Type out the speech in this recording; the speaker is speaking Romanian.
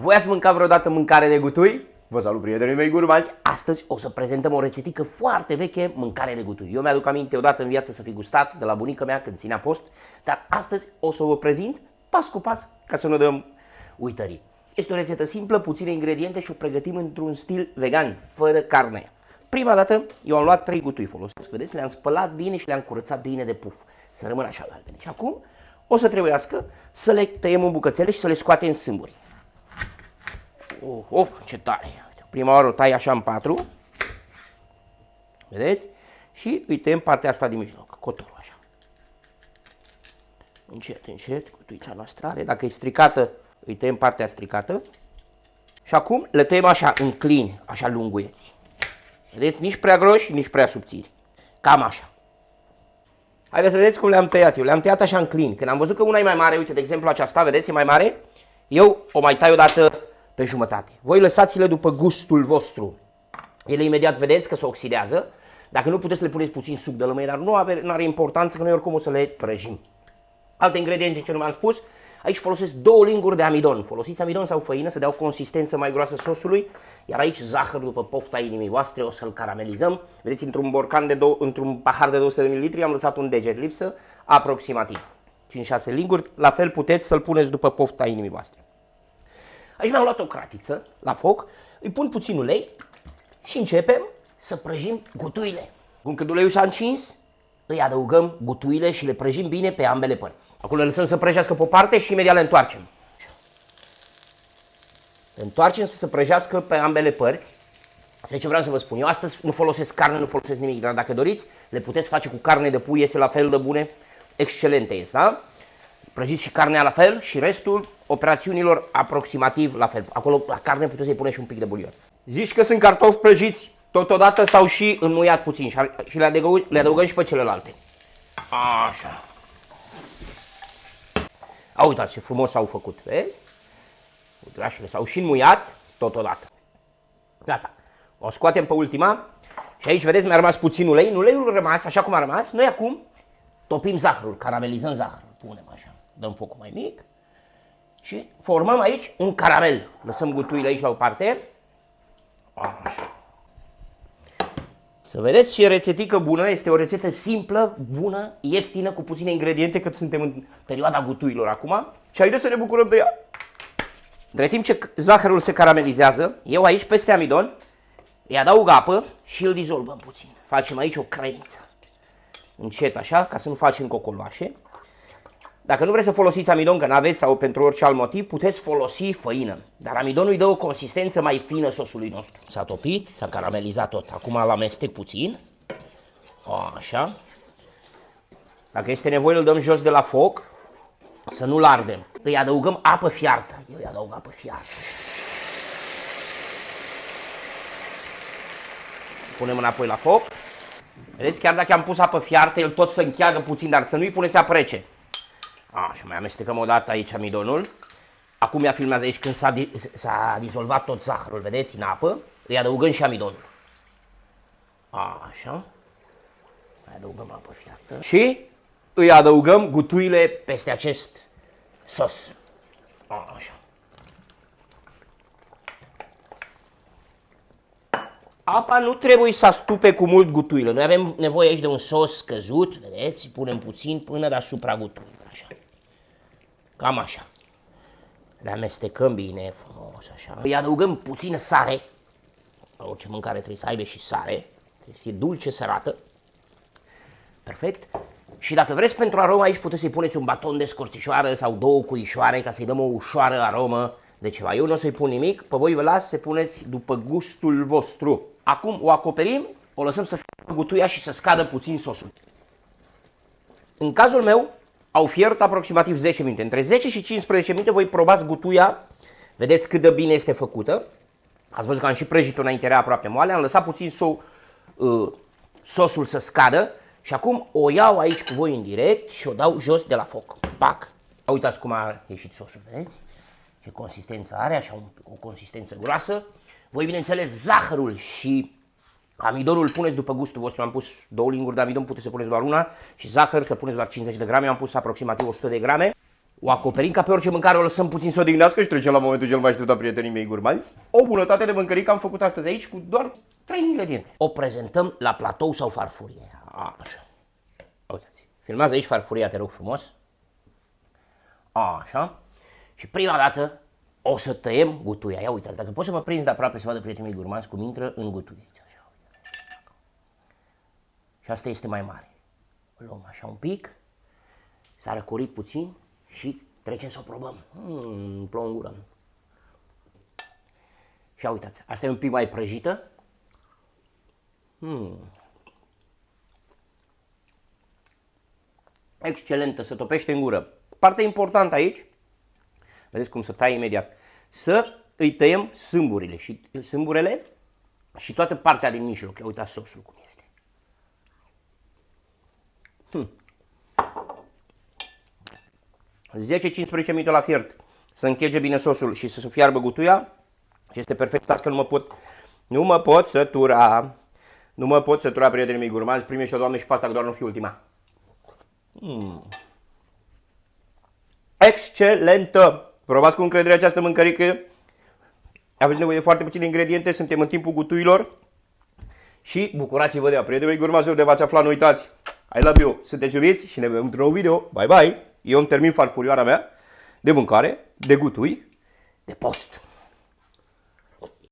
Voi ați mâncat vreodată mâncare de gutui? Vă salut, prietenii mei gurmanți! Astăzi o să prezentăm o rețetică foarte veche, mâncare de gutui. Eu mi-aduc aminte odată în viață să fi gustat de la bunica mea când ținea post, dar astăzi o să vă prezint pas cu pas ca să nu dăm uitării. Este o rețetă simplă, puține ingrediente și o pregătim într-un stil vegan, fără carne. Prima dată eu am luat 3 gutui folosesc, vedeți, le-am spălat bine și le-am curățat bine de puf, să rămână așa galbene. Și acum o să trebuiască să le tăiem în bucățele și să le scoatem sâmburi. Ce tare! Prima oară o tai așa în 4, vedeți? Și îi tăiem partea asta din mijloc, cotorul așa. Încet, încet, gutuița noastră are, dacă e stricată, îi tăiem partea stricată. Și acum le tăiem așa, în clini, așa lunguieți. Vedeți? Nici prea groși, nici prea subțiri. Cam așa. Haideți să vedeți cum le-am tăiat eu. Le-am tăiat așa în clin. Când am văzut că una e mai mare, uite, de exemplu aceasta, vedeți, e mai mare, eu o mai tai odată pe jumătate. Voi lăsați-le după gustul vostru. Ele imediat vedeți că se oxidează. Dacă nu puteți să le puneți puțin suc de lămâie, dar nu are importanță, că noi oricum o să le prăjim. Alte ingrediente ce nu v-am spus. Aici folosesc 2 linguri de amidon. Folosiți amidon sau făină să dea o consistență mai groasă sosului. Iar aici zahăr după pofta inimii voastre, o să-l caramelizăm. Vedeți, într-un pahar de 200 de ml am lăsat un deget lipsă, aproximativ 5-6 linguri. La fel puteți să-l puneți după pofta inimii voastre. Aici mi-am luat o cratiță la foc, îi pun puțin ulei și începem să prăjim gutuile. Când uleiul s-a încins, îi adăugăm gutuile și le prăjim bine pe ambele părți. Acum le lăsăm să prăjească pe o parte și imediat le întoarcem. Le întoarcem să se prăjească pe ambele părți. Deci vreau să vă spun, eu astăzi nu folosesc carne, nu folosesc nimic, dar dacă doriți, le puteți face cu carne de pui, iese la fel de bune, excelente este, da? Prăjiți și carnea la fel și restul operațiunilor aproximativ la fel. Acolo la carne puteți să-i pune și un pic de bulion. Zici că sunt cartofi prăjiți totodată sau și înmuiat puțin și le adăugăm și pe celelalte. Așa. Uitați ce frumos s-au făcut, vezi? Uitați, s-au și înmuiat totodată. Gata. O scoatem pe ultima și aici vedeți mi-a rămas puțin ulei. În uleiul rămas, așa cum a rămas, noi acum topim zahărul, caramelizăm zahărul. Punem așa, dăm focul mai mic și formăm aici un caramel. Lăsăm gutuile aici la o parte. Așa. Să vedeți ce rețetică bună, este o rețetă simplă, bună, ieftină, cu puține ingrediente, că suntem în perioada gutuilor acum. Și haideți să ne bucurăm de ea. Între timp ce zahărul se caramelizează, eu aici peste amidon îi adaug apă și îl dizolvăm puțin. Facem aici o cremiță. Încet așa, ca să nu facem cocoloașe. Dacă nu vreți să folosiți amidon, că n-aveți sau pentru orice alt motiv, puteți folosi făină. Dar amidonul îi dă o consistență mai fină sosului nostru. S-a topit, s-a caramelizat tot. Acum îl amestec puțin. Așa. Dacă este nevoie, îl dăm jos de la foc, să nu-l ardem. Îi adăugăm apă fiartă. Eu îi adaug apă fiartă. Punem înapoi la foc. Vedeți, chiar dacă am pus apă fiartă, el tot se încheagă puțin, dar să nu-i puneți apă rece. Așa, mai amestecăm o dată aici amidonul. Acum ea filmează aici când s-a dizolvat tot zahărul, vedeți, în apă. Îi adăugăm și amidonul. Așa. Mai adăugăm apă fiartă. Și îi adăugăm gutuile peste acest sos. Așa. Apa nu trebuie să astupe cu mult gutuile. Noi avem nevoie aici de un sos scăzut, vedeți? Punem puțin până deasupra gutuilor, așa. Cam așa. Le amestecăm bine, frumos, așa. Îi adăugăm puțină sare. La orice mâncare trebuie să aibă și sare. Trebuie să fie dulce, sărată. Perfect. Și dacă vreți pentru aromă, aici puteți să-i puneți un baton de scorțișoară sau 2 cuișoare ca să-i dăm o ușoară aromă de ceva. Eu nu o să-i pun nimic, pe voi vă las să puneți după gustul vostru. Acum o acoperim, o lăsăm să fie gutuia și să scadă puțin sosul. În cazul meu, au fiert aproximativ 10 minute. Între 10 și 15 minute voi probați gutuia, vedeți cât de bine este făcută. Ați văzut că am și prăjit-o înainte, era aproape moale, am lăsat puțin sosul să scadă și acum o iau aici cu voi în direct și o dau jos de la foc. Pac! Uitați cum a ieșit sosul, vedeți? Ce consistență are, așa o consistență groasă. Voi, bineînțeles, zahărul și amidonul puneți după gustul vostru. Am pus 2 linguri de amidon, puteți să puneți doar una. Și zahăr să puneți doar 50 de grame, am pus aproximativ 100 de grame. O acoperim ca pe orice mâncare, o lăsăm puțin să o dignească și trecem la momentul cel mai așteptat, prietenii mei gurmanzi. O bunătate de mâncărică am făcut astăzi aici cu doar 3 ingrediente. O prezentăm la platou sau farfurie. Așa. Uitați. Filmează aici farfuria, te rog frumos. Așa. Și prima dată o să tăiem gutuia. Ia uitați, dacă pot să mă prinzi de aproape să vadă prietenii mei gurmanzi cum intră în gutuie. Așa. Și asta este mai mare. O luăm așa un pic. S-a răcorit puțin și trecem să o probăm. Plouă în gură. Și uitați, asta e un pic mai prăjită. Excelentă, se topește în gură. Partea importantă aici, vedeți cum se taie imediat, să îi tăiem sâmburele și toată partea din mijloc. Ia uitați sosul cum este. 10-15 minute la fiert, să închege bine sosul și să se fiarbă gutuia și este perfect. Stați că nu mă pot sătura. Nu mă pot sătura, prietenii mei gurmanzi. Primește o, Doamne, și pasta, că doar nu fi ultima. Excelentă! Probați cu încredere această mâncărică. Aveți nevoie de foarte puține ingrediente, suntem în timpul gutuilor. Și bucurați-vă de ea, prietenii mei gurmanzi, de v-ați aflat, nu uitați. I love you, sunteți iubiți și ne vedem într-un nou video. Bye bye! Eu îmi termin farfurioara mea de mâncare, de gutui, de post.